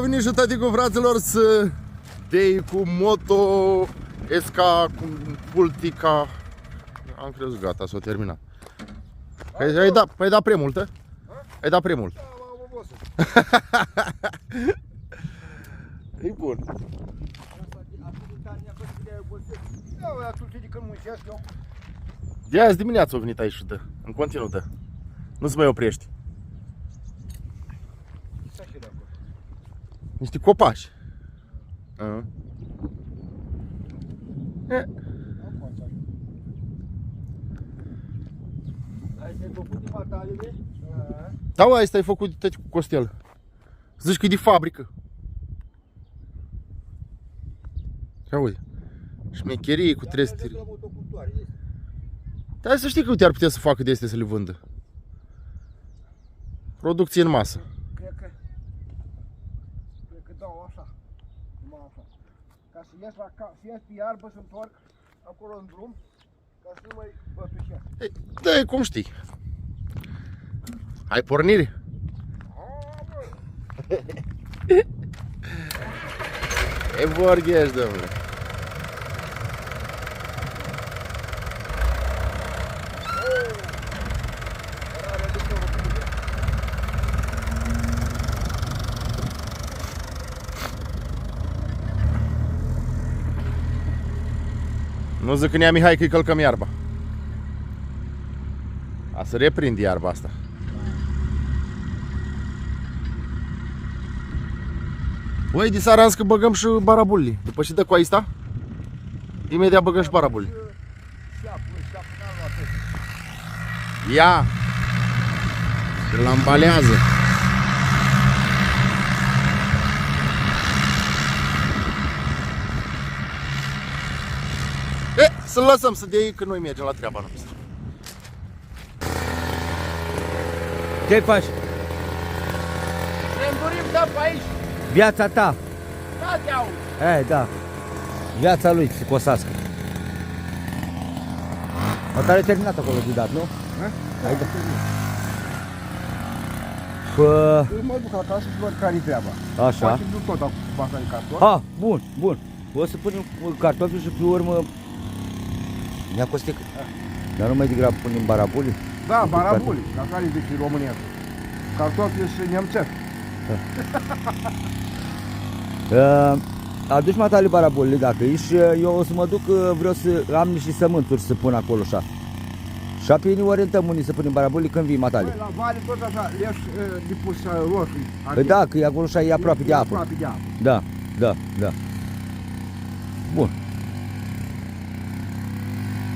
venit și taticu, fraților, să dei cu moto SK, cu Pultica. Am crezut, gata, s-o terminat. Ai dat prea multă? Ai dat prea mult. E bun. De azi dimineața a venit aici și dă, în continuu dă. Nu se mai oprești. Niște copaci. Da, bă, asta ai făcut tot cu costel. Zici că e de fabrică. Ia uite. Șmecherie cu trestiri. Dar să știi că uite ar putea să facă de astea să le vândă. Producție în masă. Cred că dau așa. Numai așa. Ca să ies să ies pe iarbă, să întorc acolo în drum, ca să nu mai bătușesc. Da, cum știi. Ai pornire? E vorgheș, domnule. Nu zic că nea Mihai că-i călcăm iarba. A să reprind iarba asta. Băi, de seara că băgăm și barabulli. După ce dă cu aista, imediat băgăm și barabulli. Ia! Se l-ambalează. Să-l lăsăm să dea ei, că noi mergem la treaba noastră. Ce faci? Ne îndurim, da, pe aici. Viața ta. Da, te auzi. Da. Viața lui să cosească. O tare terminat acolo de dat, nu? Hai da. Eu mă duc la casă și văd care-i treaba. Așa. Facem tot cu basa de cartofi. Bun, bun. O să punem cartofi și pe urmă ne-a costit. Dar nu mai degrabă punem barabuli? Da, barabuli, la care zice România. Cartofi și nemțești. Aduci matale barabuli dacă ești, eu o să mă duc, vreau să am niște sământuri să pun acolo așa. Și apoi ne orientăm unii să punem barabuli când vii matale. Păi, la vale tot așa, lești de pus roșu. Păi da, că e acolo și e aproape de apă. Aproape de apă. Da. Bun.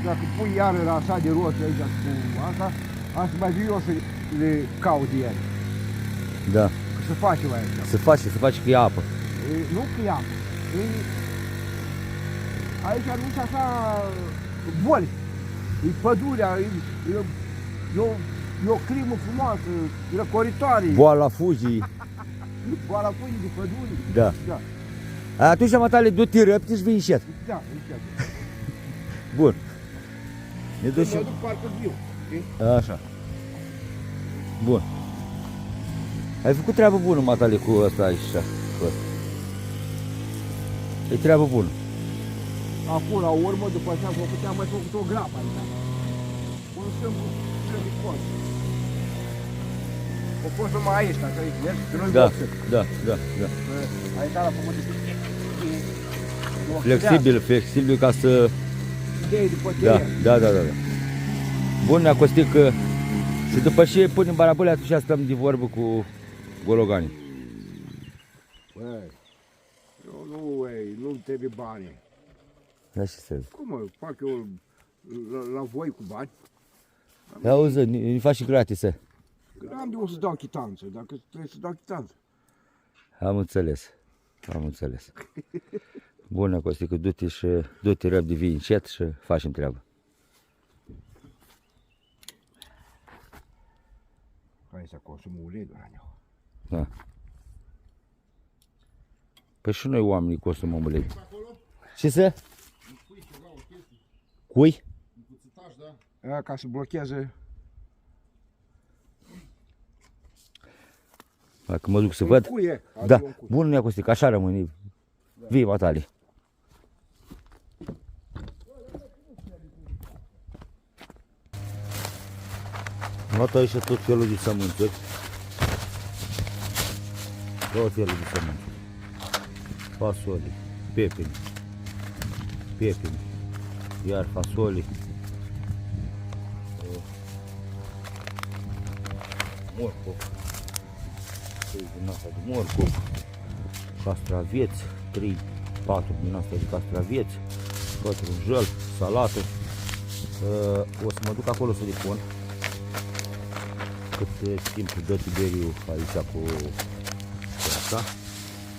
Dacă pui iară la așa de roșu aici cu asta, asta mai vii eu să le caut de ele. Da. Că se face la aici. Se face că e apă. Nu că e apă. Aici nu sunt așa boli. E pădurea, e o crimă frumoasă, răcoritoare. Boala fugii. Boala fugii de pădure. Da. Atunci, matale, du-te răpti și vii încet. Da, încet. Bun. Ne duci. Mă duc parcă viu. Așa. Bun. Ai făcut treabă bună, matale, cu ăsta aici. E treabă bună. Acum, la urmă, după ce am făcut, am mai făcut o grapă aici. Un simplu crădicos. O pus numai aici, așa aici, vezi? Că nu-i boxer. Da. Aici l-a făcut Flexibil ca să... idei după teren. Da. Bun, ne-a costit că... Și după ce punem barabole, atunci stăm de vorbă cu gologanii. Băi, nu-mi trebuie bani. Da, ce să zic? Cum mă, fac eu la voi cu bani? Auzi, ne faci și gratis, Că n-am de unde să dau chitanță, dacă trebuie să dau chitanță. Am înțeles. Bun, ne-a costit că du-te răbdi, vii încet și facem treabă. Hai să consumă ulei, Doraneu. Da. Păi și noi oamenii consumăm ulei. Ce să? Cui? Ca să blocheze. Dacă mă duc să văd. Cuie, Da, un cuie. bun, Neacustic, așa rămâne. Vii, matale. Am luat aici tot felul de sămânțuri. Tot felul de sămânțuri. Fasole, pepini, iar fasole. Morcov. Din asta de morcov. Castraveți, 3-4 din asta de castraveți. Pătrunjel, salată. O să mă duc acolo să le pun. Cât timp dă Tiberiu aici cu asta.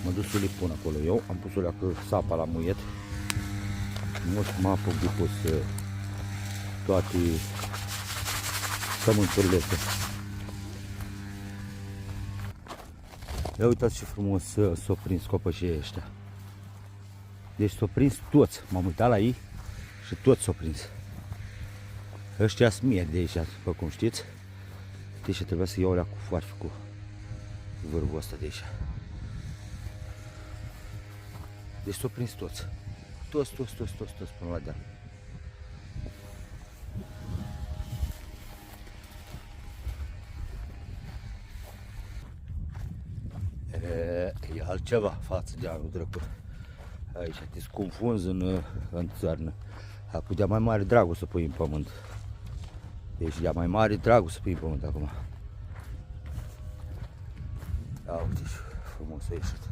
Mă duc să le pun acolo eu. Am pus o leacă sapa la muiet. Nu știu, m-a apuc de pus toate sămânțurile astea. Ia uitați ce frumos s-au prins copășii ăștia. Deci s-au prins toți. M-am uitat la ei și toți s-au prins. Ăștia sunt mieri de aici, după cum știți. Deci trebuie să iau alea cu foarfe cu vârful ăsta de aici. Deci s-au prins toți. Toți până la deal. E altceva față de anul trecut. Aici te confunzi în țărnă. Acum de mai mare dragul să pui în pământ. Deci de mai mare dragul să pui în pământ acum. Ia uite și frumos a ieșit.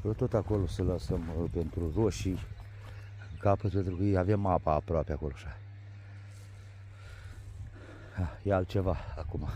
Eu tot acolo să lăsăm pentru roșii capăt, pentru că avem apa aproape acolo așa. E altceva acum.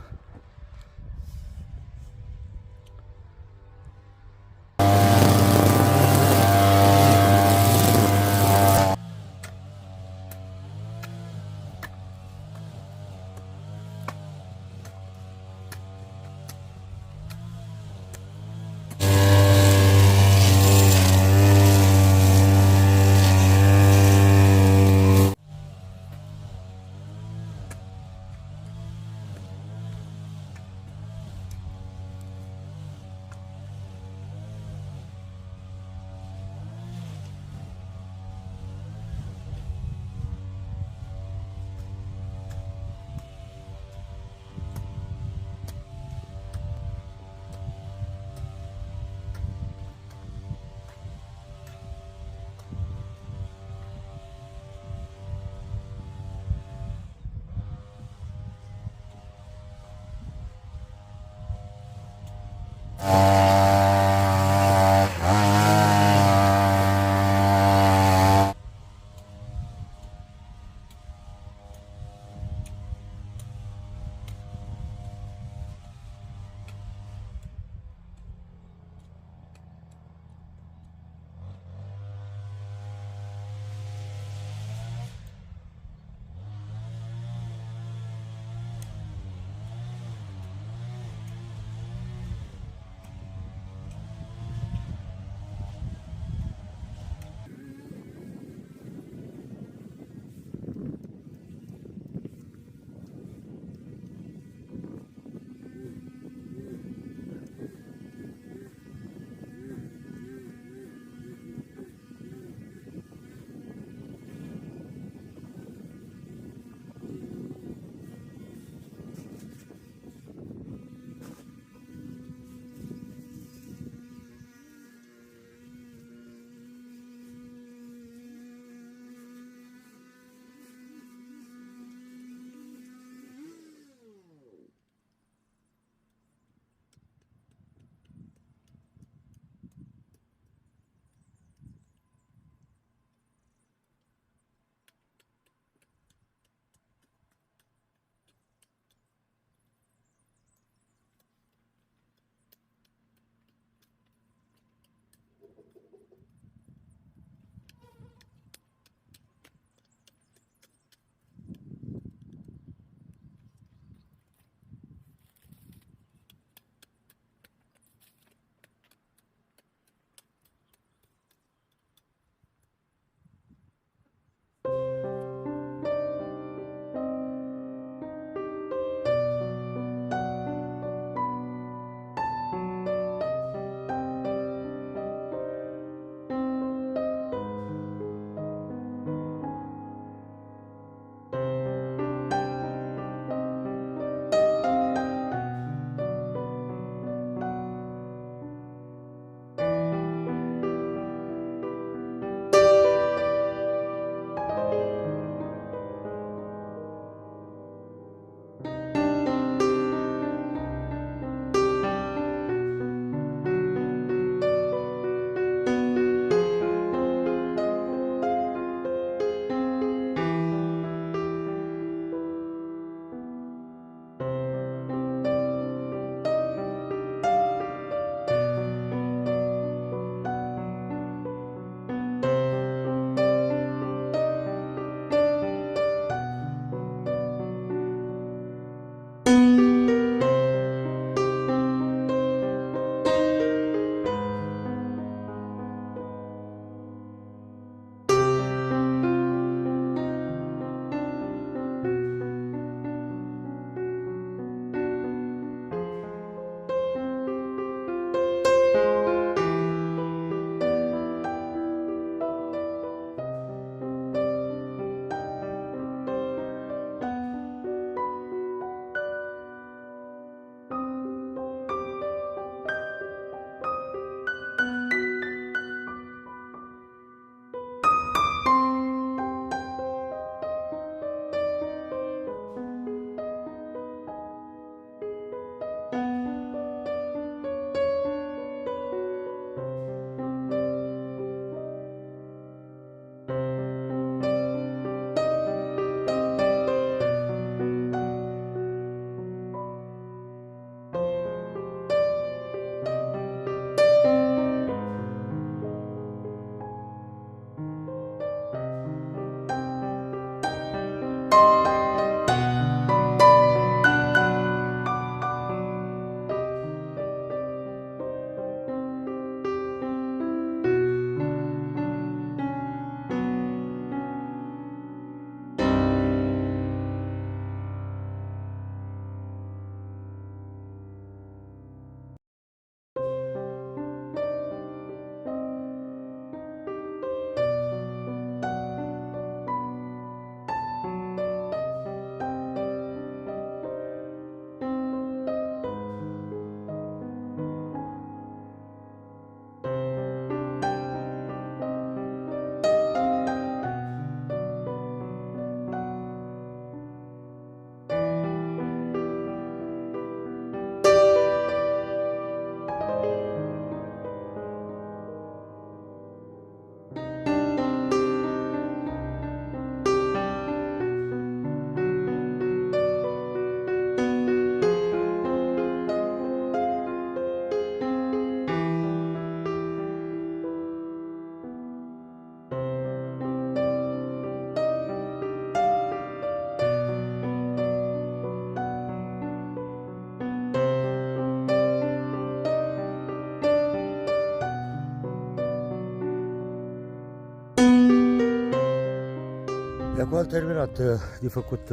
De acolo am terminat de făcut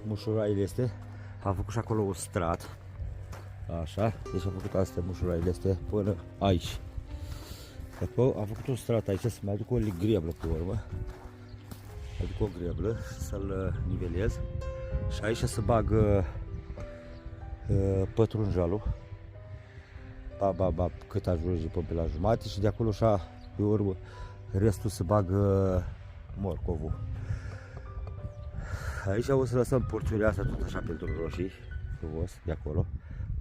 mușuraile este. Am făcut și acolo un strat. Așa, deci am făcut astea mușuraile este până aici. De acolo am făcut un strat aici, să mai aduc o greblă pe urmă. Aduc o greblă să-l nivelez. Și aici să bag pătrunjalul. Cât ajunge pe la jumate și de acolo așa pe urmă restul să bag morcovul. Aici o să lăsăm porțiunea asta tot așa pentru roșii, frumos, de acolo,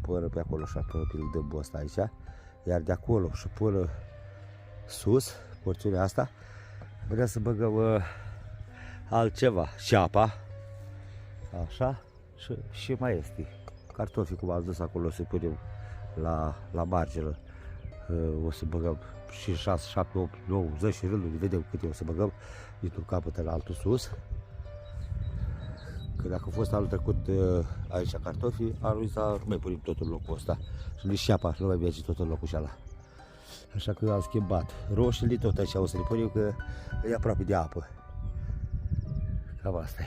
până pe acolo așa, până pe dâmbul ăsta aici, iar de acolo și până sus, porțiunea asta, vreau să băgăm altceva, ceapa, așa, și mai este, cartofi cum am zis acolo, să punem la margină, o să băgăm și 6, 7, 8, 9, 10 rânduri, vedem câte o să băgăm, dintr-un capăt în altul sus. Că dacă a fost anul trecut aici cartofii, anul ăsta nu mai punem tot în locul ăsta. Și nici șeapa nu mai merge tot în locul ăla. Așa că am schimbat. Roșiile tot așa o să le punem că e aproape de apă. Cam asta e.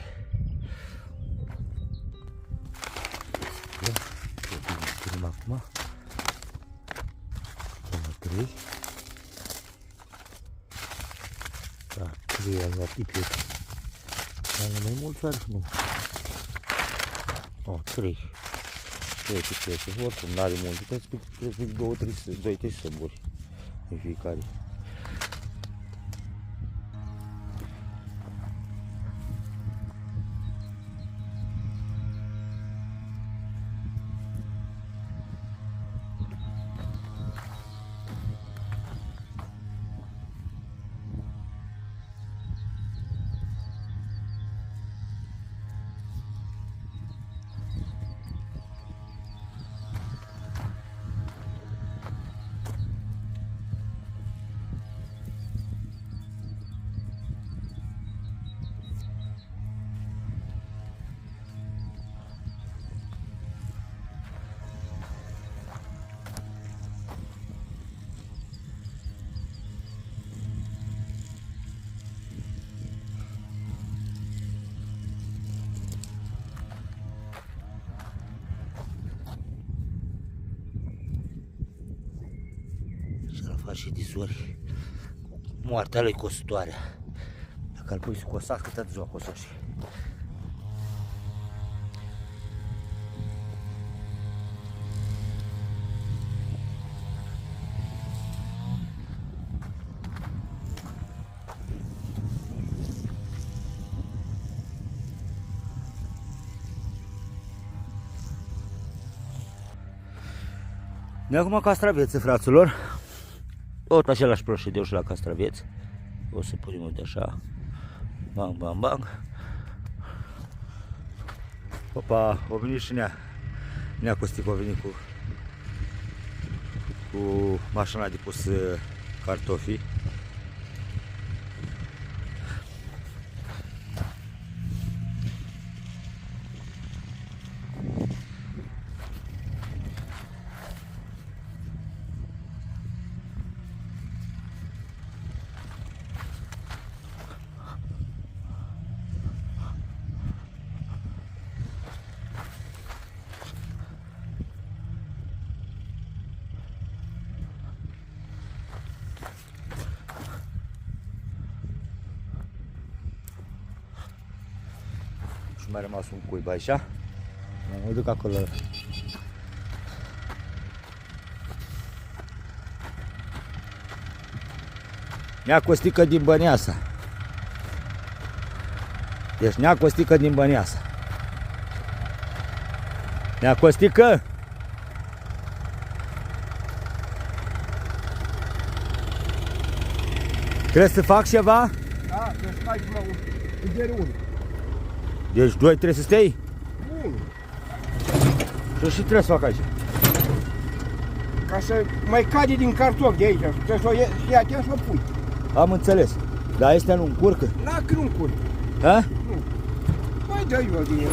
Punem acum. 3. Da, 3 am luat tipul. Dar mai mult doar nu. 3. 3 oricum n-are mult, trebuie să 2-3 sămburi în fiecare. Și de zori moartea lui cositoarea. Dacă îl pui să cosați, cât ziua cosoși. De acum castravețe, fraților. Tot același procedeu și la castraveți. O să punem de așa. Bang, bang, bang. Opa, o venit și Nea Costic a venit cu mașina de pus cartofii. Mai rămas un cuib aici. Mă duc acolo. Nea Costică din Băneasa. Deci Nea Costică din Băneasa. Nea Costică! Trebuie să fac ceva? Da, trebuie să faci un 1. Deci 2 trebuie să stai? Nu. Și trebuie să fac aici. Ca să mai cade din cartof de aici, trebuie să o iei atent să o pui. Am înțeles. Dar astea nu încurcă? Na, că nu încurcă. Ha? Nu. Mai dă eu din el.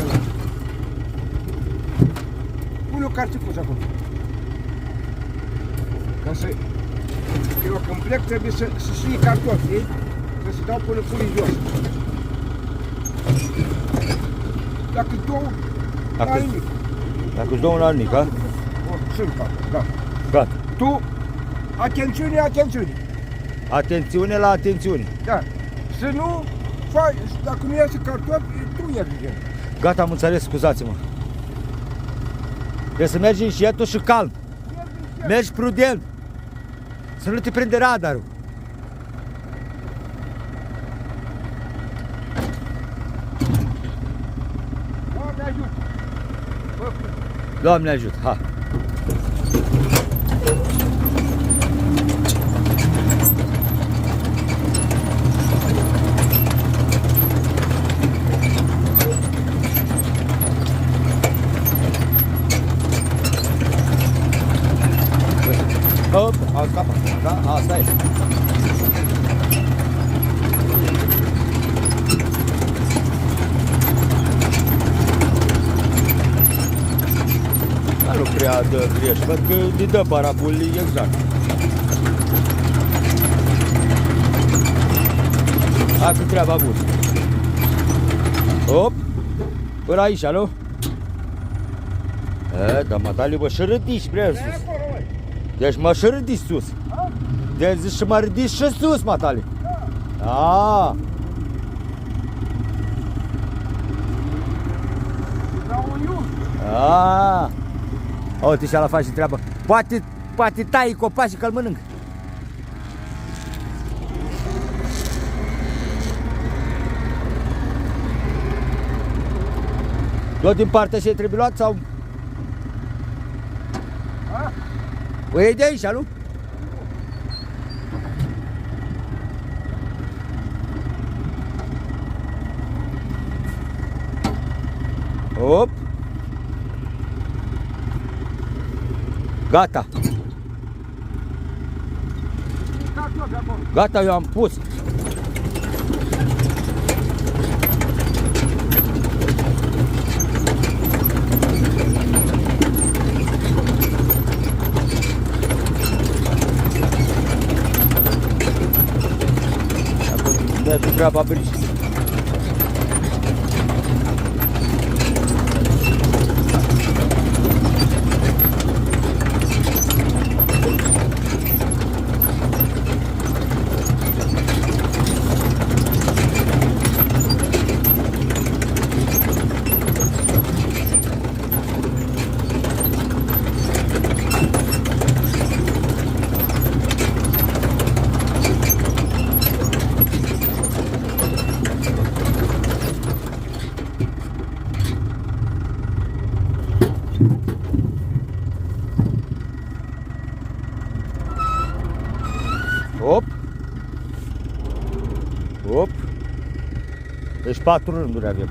Pune o cartifuț acolo. Ca să... Eu când plec trebuie să iei cartofi, trebuie să dau până pui jos. Dacă două, Dacă- n-ai nimic. Dacă îți dau un arnic, a? Sunt acolo, da. Gata. Tu, atențiune, atențiune. Atențiune la atențiune. Da. Să nu faci, dacă nu iasă cartofi, tu iergi. Gata, am înțeles, scuzați-mă. Trebuie să mergi înșietul și calm. Mergi prudent. Să nu te prinde radarul. Doamne ajută. Bă, Doamne ajută, ha. Hop, a scapat, da? Asta e. Nu prea dă greș, văd că îi dă parabul exact. Hai cu treaba bună. Hop, până aici, nu? Dar matale mă și ridici prea sus. acolo, măi. Deci mă și ridici sus. Deci zici și mă ridici și sus, matale. Da. La un iun. Ah. Uite și ala face treabă. Poate tai copaci și că-l mănâncă. Tot din partea ce trebuie luat sau? Ha? O iei de aici, nu? Hop. Gata. Cartofi acolo. Gata, eu am pus. Acum dă treaba brici. Hop. Hop. Deci 4 rânduri avem.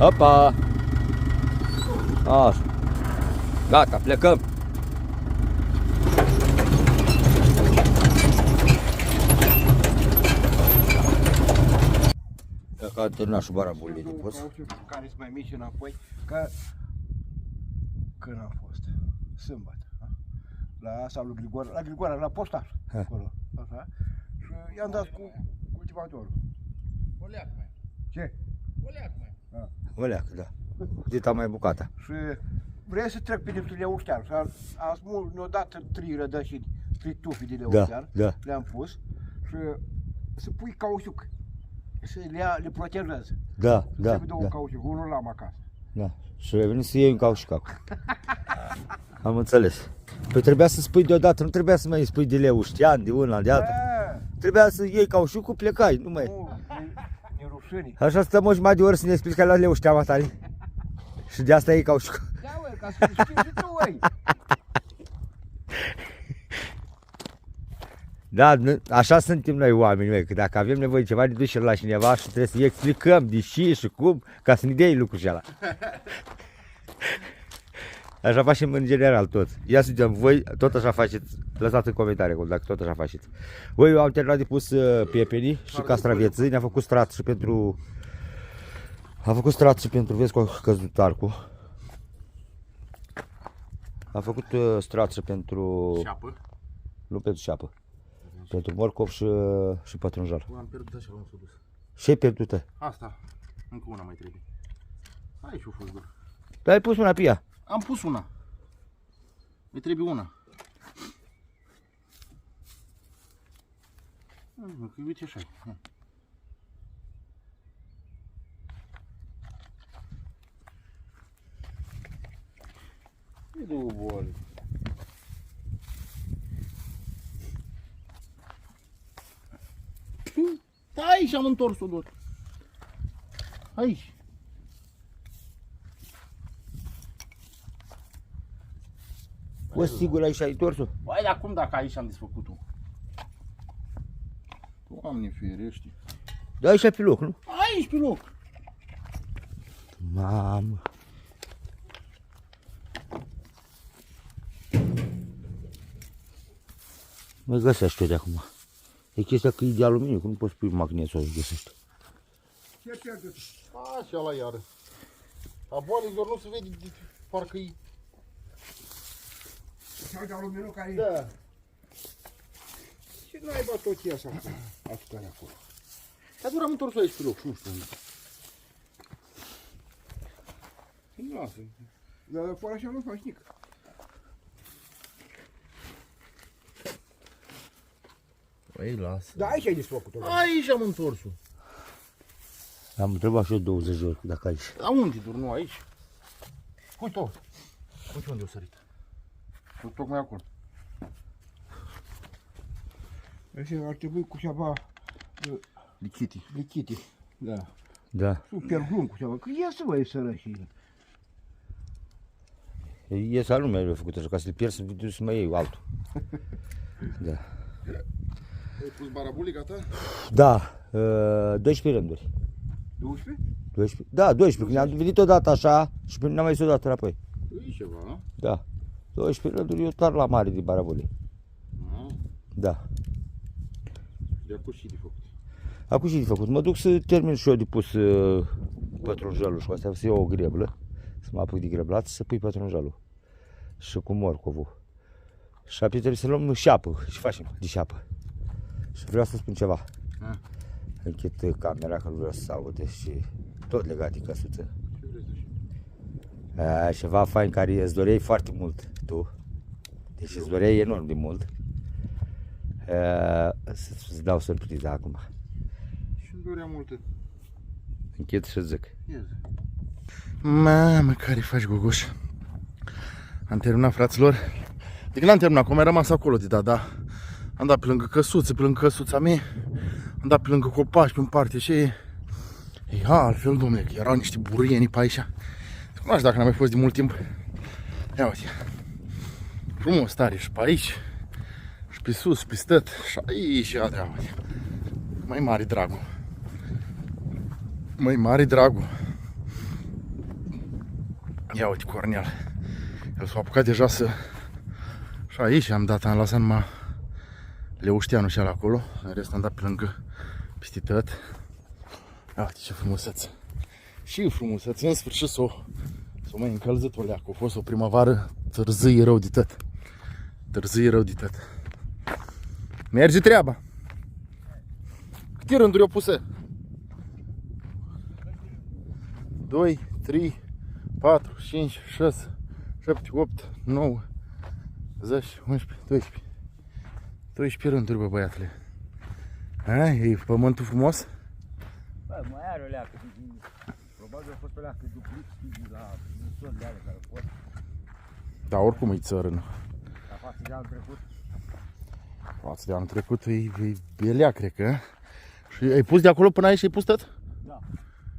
Opa! Așa. Gata, plecăm. Dacă a terminat și barabul de post. Care sunt mai mici înapoi, că când am fost? Sâmbătă. A? La asta lui Grigore, la Grigore, la postar. Acolo. Așa. Și i-am dat cu cultivatorul. O leac mai. Ce? O leac mai. O leacă, da. Dita mai bucata. Și vrei să trec pe dintre leuștean. Și am smult, ne-o dat 3 rădășini, 3 tufi de leuștean. Da. Le-am pus și să pui cauciuc. Să le protejezi. Da. Trebuie două cauciuc, unul l-am acasă. Da. Și ai venit să iei un cauciuc acum. Am înțeles. Păi trebuia să spui deodată, nu trebuia să mai spui de leuștean, de una, de alta. Trebuia să iei cauciucul, plecai, nu mai. Nu, e rușine. Așa stăm o jumătate de oră să ne explici că ai luat leușteama tale. Și de asta iei cauciucul. Da, mă, ca să știi și tu, măi. Da, așa suntem noi oameni, măi, că dacă avem nevoie de ceva, ne ducem la cineva și trebuie să-i explicăm de și cum, ca să ne dea lucrul ăla. Așa facem în general toți. Ia să zicem, voi tot așa faceți, lăsați în comentarii acolo dacă tot așa faceți. Voi am terminat de pus piepenii și castraveții, ne-a făcut strat și pentru... A făcut strat și pentru, vezi că a căzut arcul. A făcut strat și pentru... Șapă. Nu pentru șapă. Pentru morcov și pătrunjal. Am pierdut așa, l-am dus. Ce ai pierdut? Asta. Încă una mai trebuie. Aici a fost dur. Dar ai pus una pe ea. Am pus una. Mai trebuie una. Că uite așa. E două boale. Aici am întors-o doar. Aici. O, sigur aici ai întors-o? Băi, dar cum dacă aici am desfăcut-o? Doamne ferește. Da, aici pe loc, nu? Aici pe loc. Mamă. Mă găsește de acum. E chestia că e de aluminiu, că nu poți pui magnesul să găsești. Așa la iară. A boalilor nu se vede, parcă e... Sau de aluminiu care Da. Și nu ai băt tot iasa acolo. Asupra acolo. Dar doar am întors aici pe loc și nu știu unde. Nu lasă. Dar fără așa nu faci nic. Păi, lasă. Da, aici ai desfăcut-o. Aici am întors-o. Am întrebat și eu 20 de ori dacă aici. Dar unde, dur, nu aici? Uite-o. Uite unde o sărit. Uite tocmai acolo. Așa ar trebui cu ceva Lichiti. lichite. Da. Da. Super glum cu ceva. Că ia să vă e sărășii. E să lumea le-a făcut așa, ca să-l pierd să mai iei altul. Da. Ai pus barabulii, gata? Da, 12 rânduri. 12? 12? Da, 12, când am venit odată așa și până n-am mai ieșit odată înapoi. E ceva, a? Da. 12 rânduri, eu tar la mare de barabole. Da. De-a pus și de făcut. Acum și de făcut. Mă duc să termin și eu de pus pătrunjalul și cu astea, să iau o greblă, să mă apuc de greblat, să pui pătrunjalul. Și cu morcovul. Și apoi trebuie să luăm șapă și facem de șapă. Și vreau să spun ceva. Închid camera că nu vreau să se aude și tot legat de căsuță. Ce vrei să știi? Ceva fain care îți doreai foarte mult tu. Deci îți doreai enorm de mult. Să-ți dau surpriza acum. Și-mi dorea multe. Închid și zic. Mamă, care faci, Gogoș? Am terminat, fraților. De când am terminat, cum am rămas acolo de dat, da? Am dat pe lângă căsuță, pe lângă căsuța mea. Am dat pe lângă copaci, pe-n parte și e altfel, domnule, că erau niște burieni pe aici. Nu știu dacă n-am mai fost de mult timp. Ia uite. Frumos tare și pe aici. Și pe sus, și pe stăt. Și aici, ia treaba. Mai mare dragul. Mai mare dragul. Ia uite, Cornel. El s-a apucat deja să... Și aici am dat, am lăsat numai Leușteanu și ala acolo. În rest am dat pe lângă peste tot. Ia uite ce frumusețe. Și frumusețe, în sfârșit s-o mai încălzit o leacă. A fost o primăvară târzie rău de tot. Târzie rău de tot. Merge treaba. Câte rânduri au puse? 2, 3, 4, 5, 6, 7, 8, 9, 10, 11, 12. 12 rânduri, bă, băiatule. E pământul frumos? Bă, mai are o leacă. Probabil a fost o leacă duplit de la sol de ale care au fost. Da, oricum e țărână. La față de anul trecut. Față de anul trecut e belea, cred că. Și ai pus de acolo până aici și ai pus tot? Da.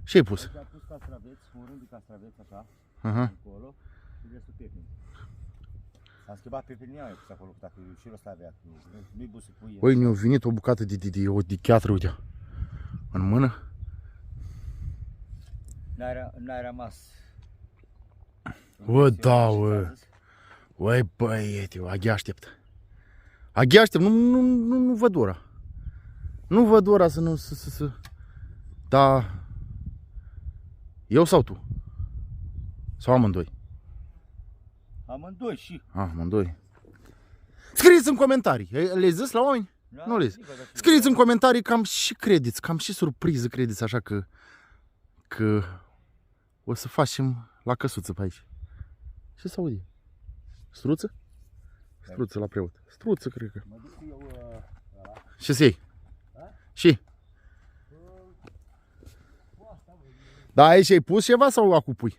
Ce ai pus? Am pus castraveți, un rând de castraveți așa, Aha. acolo, și restul pepini. Am schimbat pe Pirineau pus acolo, dacă și ăsta avea. Nu-i bun să pui. Băi, mi-a venit o bucată de cheatră, uite. În mână. N-ai rămas. Bă, da, bă. Băi, băiete, aghi aștept. Aghi aștept, nu văd ora. Nu văd ora să nu... Da... Eu sau tu? Sau amândoi? Amândoi și. Amândoi. Scrieți în comentarii. Le-ai zis la oameni? Da, Nu le-ai zis. Scrieți în comentarii cam și credeți, cam și surpriză credeți, așa că o să facem la căsuță pe aici. Ce se aude? Struță? Struță la preot. Struță, cred că. Mă duc eu... Ce să iei? Și? Da, aici ai pus ceva sau acum pui?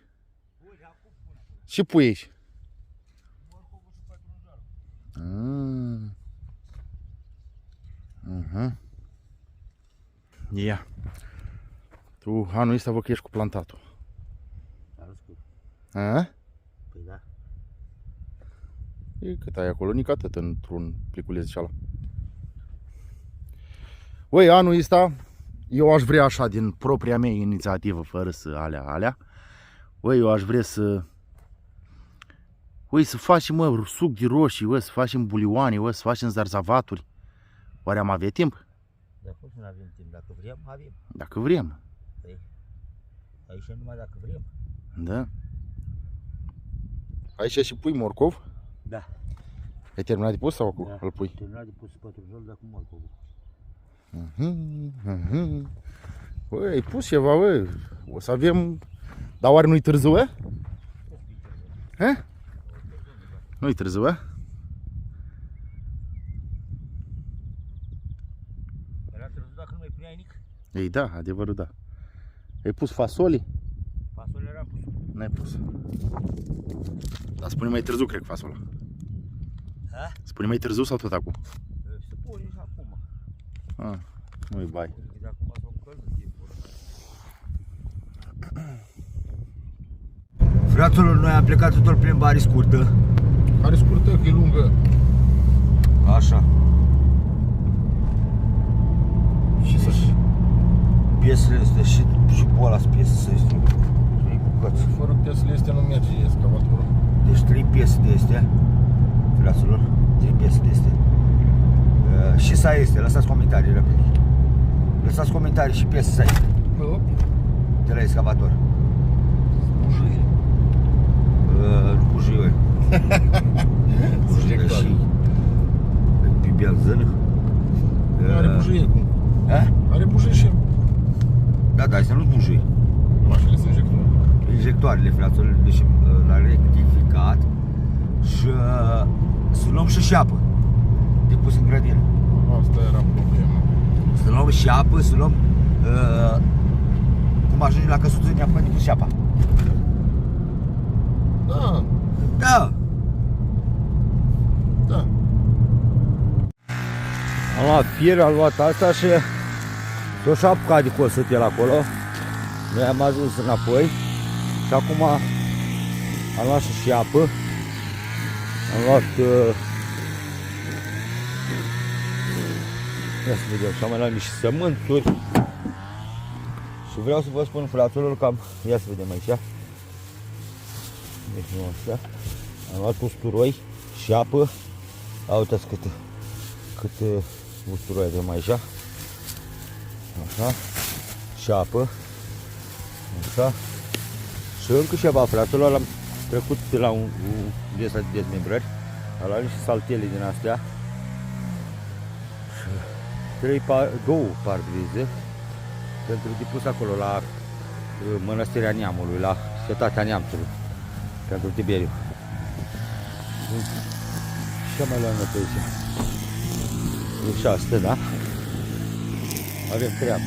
Și pui aici. Ia. Tu anul ăsta vă că ești cu plantatul. A? Păi da. E cât ai acolo, nici atât într-un pliculeț de ala. Băi, anul ăsta eu aș vrea așa din propria mea inițiativă, fără să alea. Băi, eu aș vrea să... Băi, să facem, mă, suc de roșii, bă, să facem bulioane, bă, să facem zarzavaturi. Oare am avea timp? Dar cum să nu avem timp? Dacă vrem, avem. Dacă vrem. Păi, aici numai dacă vrem. Da. Aici și pui morcov? Da. Ai terminat de pus sau acum Da. îl pui? Terminat de pus pătrunjel, dar cu morcovul. Băi, ai pus ceva, bă. O să avem... Dar oare nu-i târziu, bă? Nu-i târziu, bă? Era târziu dacă nu mai puneai nic. Ei, da, adevărul, da. Ai pus fasoli? Fasole era pus. N-ai pus. Dar spune mai târziu, cred, fasola. Ha? Spune mai târziu sau tot acum? Se pune și acum. Ah, nu-i bai. De acum s-au încălzit timpul. Fraților, noi am plecat tot plimbare scurtă. Care scurtă, că e lungă. Așa. Și piesele astea și boala piese să este. 3 bucăți. Fără piesele astea nu merge excavatorul. Deci 3 piese de astea. Fraților, 3 piese de astea. Și sa este, lăsați comentarii repede. Lăsați comentarii și piese sa este. De la excavator. Bujie. Nu bujie. Bujie și pe benzină. Are bujie cum? A? Are bujie și Da, astea nu-s bujie. mașinile sunt injectoare. Injectoarele, fraților, deci l-a rectificat și să luăm și apă de pus în grădină. Asta era problema. Să luăm și apă, să luăm cum ajungem la căsuță, ne apucăm de pus și apa. Da, Da! da. Am luat fier, am luat asta și tot și-a apucat de cosătel acolo. Noi am ajuns înapoi și acum am luat și apă. Am luat ia să vedem, și am mai luat niște sămânțuri. Și vreau să vă spun, fraților, că am... Ia să vedem aici. Deci nu astea. Am luat usturoi și apă. Uitați câte usturoi avem aici. Așa. Și apă. Așa. Și încă ceva, fraților, am trecut de la un de astea de dezmembrări. Am luat niște saltele din astea. Și 2 parbrize. Pentru de pus acolo la Mănăstirea Neamului, la Cetatea Neamțului. Pentru Tiberiu. Ce mai luăm pe aici? E 6, da? Avem treabă.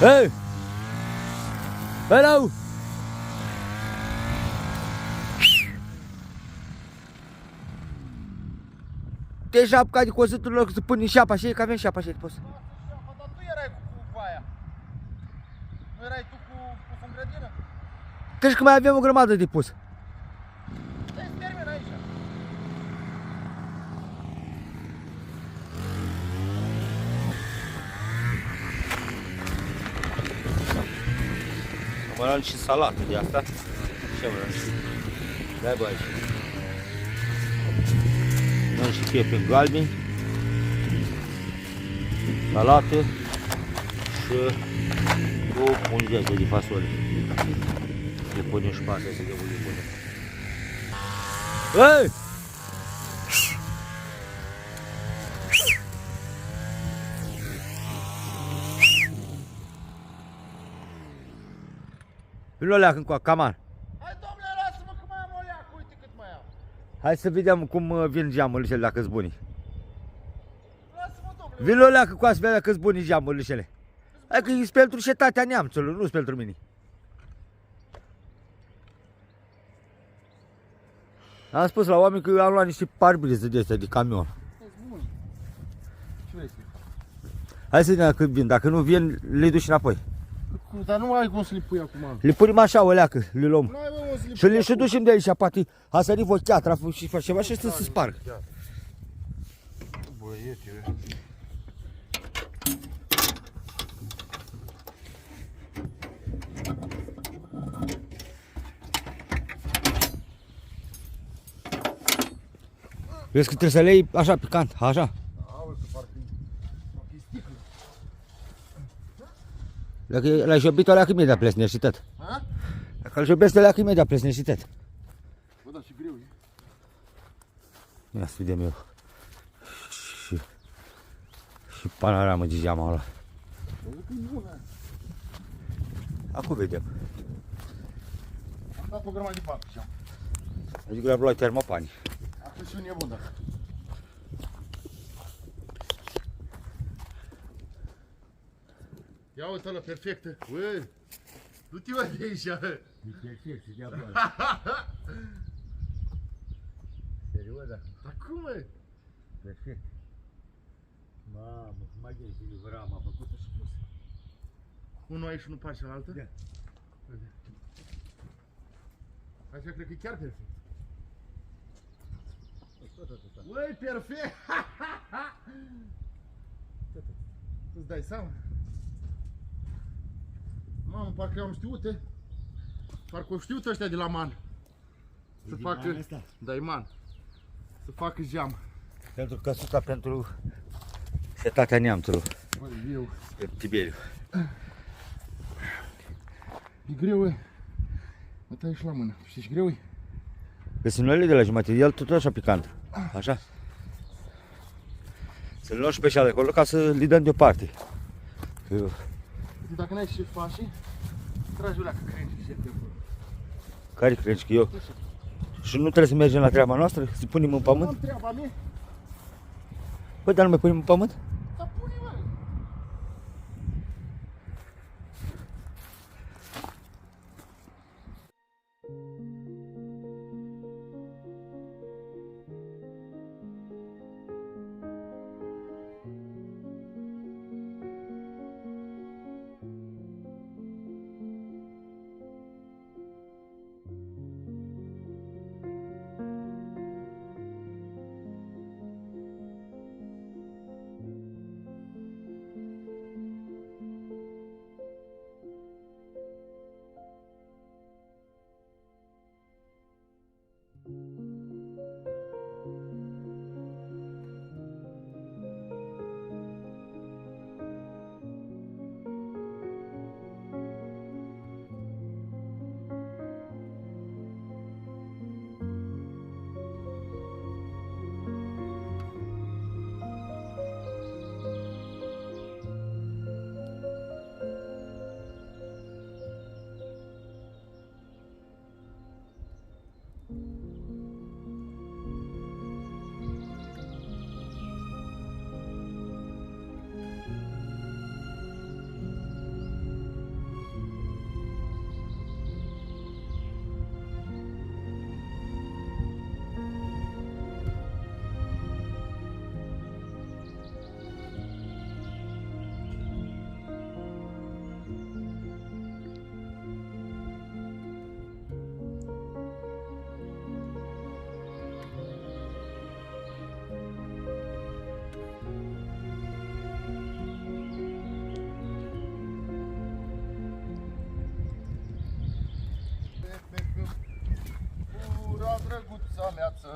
Hei! Hello! Te-ai apucat de cosătul lor să pune și apa așa, că avem și apa așa de pus. Dar tu erai cu aia. Nu erai tu cu în grădină? Crezi că mai avem o grămadă de pus? Te termin aici. Mănânc și salată de asta. Ce mănânc? Dai bă aici. Mănânc și piepi galbeni. Salată. Și o pungente de fasole. Le punem și pe astea să le punem. Hei! Vino leac încoa, caman. Hai, domnule, lasă-mă că mai am o leacă, uite cât mai am. Hai să vedem cum vin geamurile dacă-s buni. Lasă-mă, domnule. Vino leac încoa să vedem dacă-s buni geamurile. Hai că e pentru cetatea neamțului, nu-s pentru mine. Am spus la oameni că am luat niște parbrize de astea de camion. Ce vrei să Hai să vedem dacă vin, dacă nu vin, le duci înapoi. Dar nu ai cum să le pui acum. Le punem așa o leacă, le luăm. Nu ai cum să le Și le și ducem de aici, poate a sărit o cheatră și face ceva și să se sparg. Băiete, Vezi că trebuie să le iei așa picant, așa. Auzi, parcă e sticlă. Dacă l-ai jobit o leacă imediat plesnești tot. Ha? Dacă îl jobesc o leacă imediat plesnești tot. Bă, da, și greu e. Ia să vedem eu. Și panoramă de geama ăla. Acum vedem. Am dat o grămadă de bani și am. Adică le-am luat termopani. Asta și un nebun, da. Ia uite-l, perfectă. Ui, du-te mă de aici. E perfect, se dea bani. Serios, da? Dar cum, mă? Perfect. Mamă, mai gândi și livra, m-a făcut-o și pus. Unul aici și unul pe cealaltă? Da. Așa cred că e chiar perfect. Ui, perfect! Îți dai seama? Mamă, parcă am știute. Parcă o știut ăștia de la Man. Să facă... Da, e Man. Să facă geam. Pentru căsuța, pentru cetatea neamțului. Băi, eu... E Tiberiu. E greu, e. Mă tai și la mână. Știi ce greu e? Găsim de la jumătate, el tot așa picant. Așa. Să le luăm și pe cea de acolo ca să le dăm deoparte. Dacă n-ai ce faci, tragi o leacă crengi și de acolo. Care crezi că eu? Și nu trebuie să mergem la treaba noastră? Să punem în pământ? Am treaba mea. Păi, dar nu mai punem în pământ? Dar pune, mă.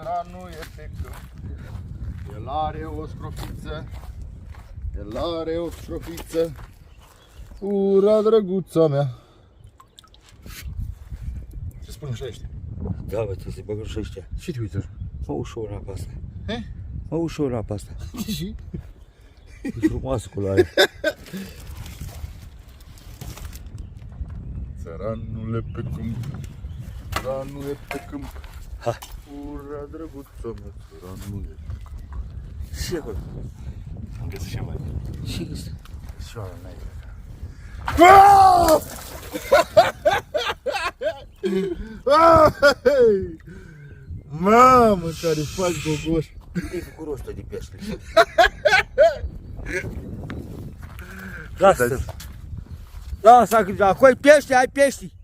țăranul e pe câmp. El are o scrofiță, el are o scrofiță, ura drăguța mea. Ce spune așa ești? Da, bă, trebuie să băgăm și ăștia. Și te uiți? Mă ușor în apa asta. He? Mă ușor în apa asta. Și? E frumoasă culoare. Țăranul e pe câmp, țăranul e pe câmp. Ha. Ura drăguța mea, țăranul e pe câmp. Și acolo. Am găsit și mai. Și ăsta. Și ăla n-ai. Mamă, care faci gogoș. Unde-i făcut rostul de pește? Lasă-l. Lasă, acolo ai pește, ai pești.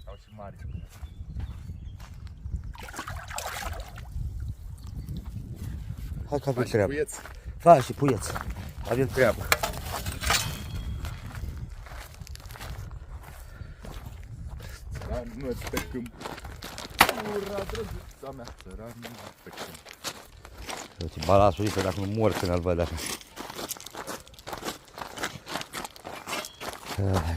Au și mari. Hai că avem Faci treabă. puieț. Faci și puieți. Avem treabă. Țăranul e pe câmp. Ura drăguța mea, țăranul e pe câmp. Uite, balasul ăsta dacă nu mor când îl văd așa. Hai.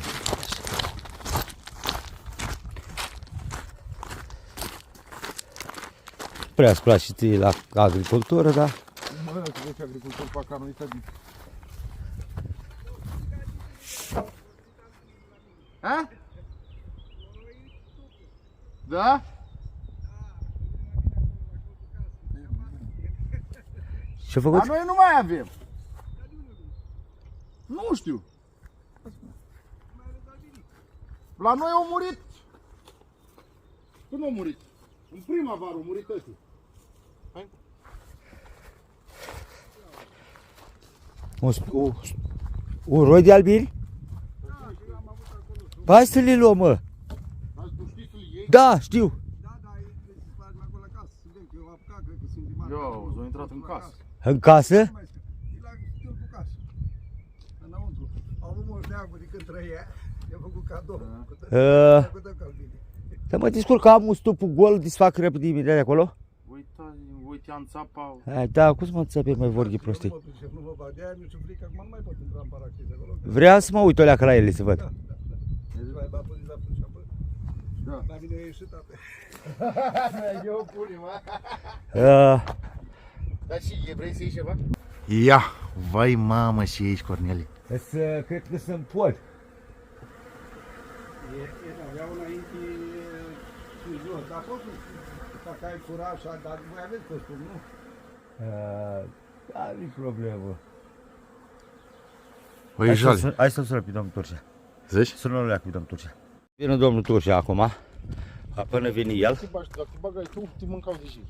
Prea-ți place și ție la agricultură, da? Mă, că vezi agricultor pe acanul ăsta din... Ha? Da? Ce-a făcut? Dar noi nu mai avem. Nu știu. La noi au murit. Când au murit? În primăvară au murit ăștia. Un roi de albini? Hai să le luăm, mă. Dar tu știi să-l iei? Da, știu. Eu, s-au intrat în casă. În casă? E la stâlpul casă. Înăuntru. Au avut mulți neaguri de când trăia. I-a făcut cadou. Dar mă descurc că am un stupul gol, desfac repede imediat de acolo. Uite, am țapa. Hai, da, cum să mă țăpe mai vorbi prostii? Nu mă pricep, nu mă bag. De-aia mi-e frică, acum nu mai pot intra în paraxiz acolo. Vreau să mă uit o leacă la ele să văd. Deci mai bapă de zapă și apă. Da. La mine e ieșit apă. Eu pune, mă. Dar și vrei să iei ceva? Ia, vai mamă și aici, Cornelie. Cred că sunt pod. Avea înainte și jos, dar pot dacă ai curaj, dar voi aveți costum, nu? Da, nu-i problemă. Băi, jale. Hai să-l sunăm pe domnul Turcea. Zici? Sună-l leacă pe domnul Turcea. Vine domnul Turcea acum. Până vine el. Dacă te bagai tu, te mâncau de zi.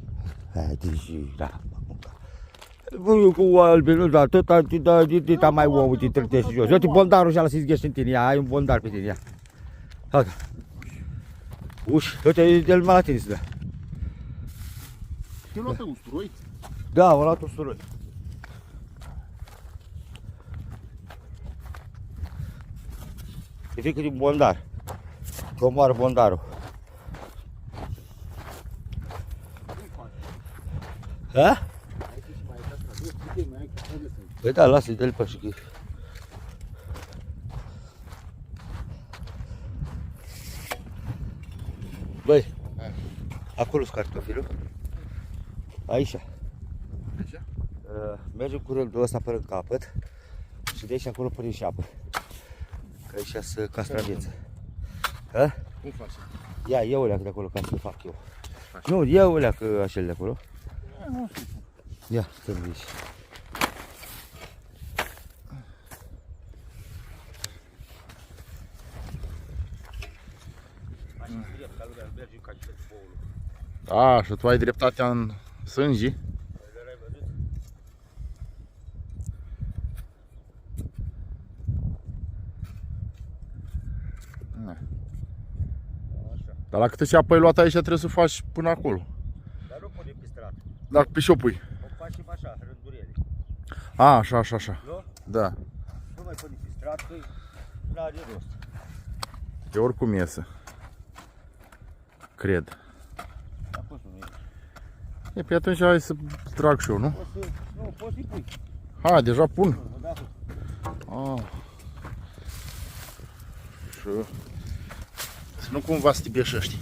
Hai, deși, da, mă mânca. Cu albinul, dar tot atâta mai ouă, te trătești jos. Uite bondarul ăla să-i zghești în tine, ia, ai un bondar pe tine, ia. Hai, uși, uite, el mai la tine să dă. Te-ai luat pe usturoi? Da, am luat usturoi. E frică de bondar. Că omoară bondarul. Ha? Păi da, lasă-i, dă-l pe și băi, acolo-s cartofilul. Aici. Aici? Mergem cu rândul ăsta până în capăt și de aici acolo până și apă. Că aici sunt castravețe. Ha? Cum faci? Ia o leacă de acolo ca să fac eu. Nu, ia o leacă așa de acolo. Nu știu. Ia, să-mi zici. A, și tu ai dreptatea în sângi? Dar la câtă apă ai luat aici trebuie să faci până acolo. Dar nu pune pe stradă. Dar pe și-o pui. O facem așa, rândurele. A, așa. Nu? Da. Nu mai pune pe stradă, că n-are rost. E oricum iese. Cred. A fost un E, pe atunci hai să trag și eu, nu? Nu, poți să-i pui. Ha, deja pun. Da. Ah. Și... Să nu cumva stibieșești.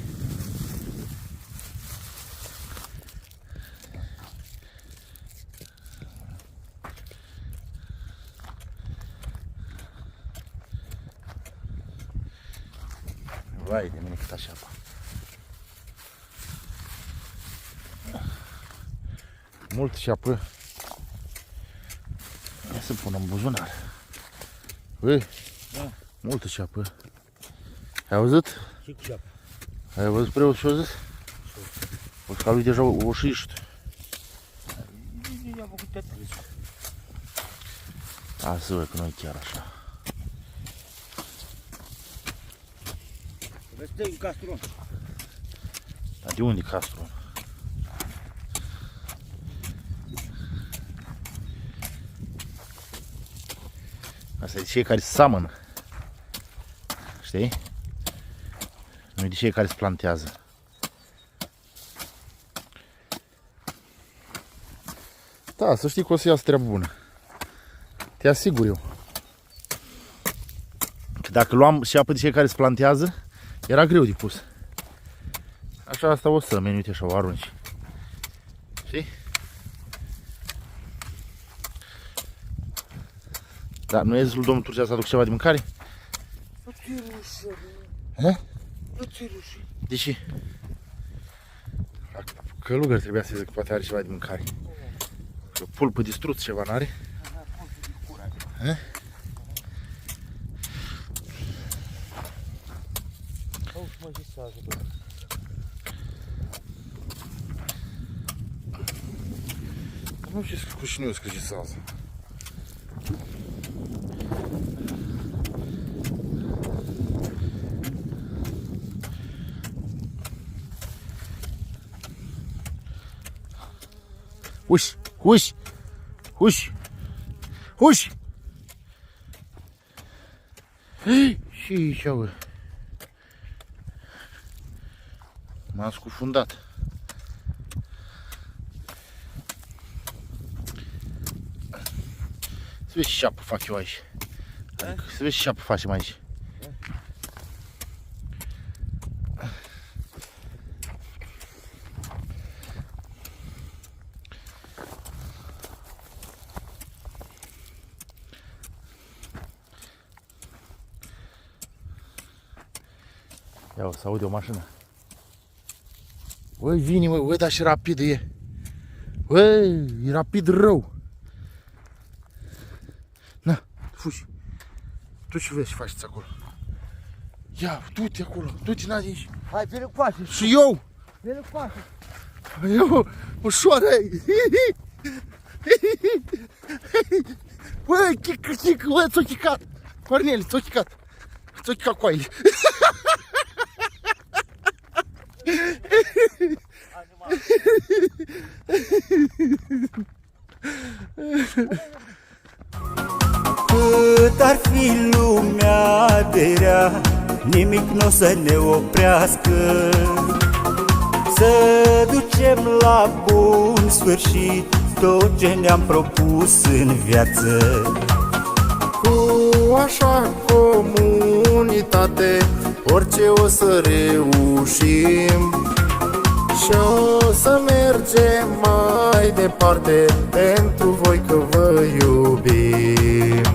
Vai de mine cât așa. Mult șapă. Ia să pun în buzunar. Băi, Da. multă șapă. Ai auzit? Ce cu șapă? Ai văzut preot ce-o zis? O ca lui deja o șiști. I-am făcut atât. Lasă, bă, că nu e chiar așa. Vezi, stai în castron. Dar de unde e castru? Asta e de cei care seamănă. Știi? Nu e de cei care se plantează. Da, să știi că o să iasă treabă bună. Te asigur eu. Că dacă luam șapă de cei care se plantează, era greu de pus. Așa asta o să meni, uite așa, o arunci. Știi? Da, nu e zis lui domnul Turcea să aduc ceva de mâncare? Nu ți rușă. He? Nu ți rușă. De ce? La călugăr trebuia să zic că poate are ceva de mâncare. O pulpă de struț ceva n-are? He? Auzi, mă, ce sază, bă. Nu știu cu cine eu scrie salsa. Uși, uși, uși, uși. Și aici, bă. M-am scufundat. Să vezi ce șapă fac eu aici. Adică, să vezi ce șapă facem aici. Ia o, să aude o mașină. Băi, vine, băi, dar și rapid e. Băi, e rapid rău. Na, fugi. Tu ce vezi ce faceți acolo? Ia, du-te acolo, du-te n aici. Hai, vine cu pașe. Și eu. Vine cu pașe. Eu, ușoară. Băi, chică, băi, ți-o chicat. Cornel, ți-o chicat. Ți-o chicat cu aici. Cât ar fi lumea de rea, nimic n-o să ne oprească. Să ducem la bun sfârșit tot ce ne-am propus în viață. Cu așa comunitate, orice o să reușim. Și o să mergem mai departe, pentru voi că vă iubim.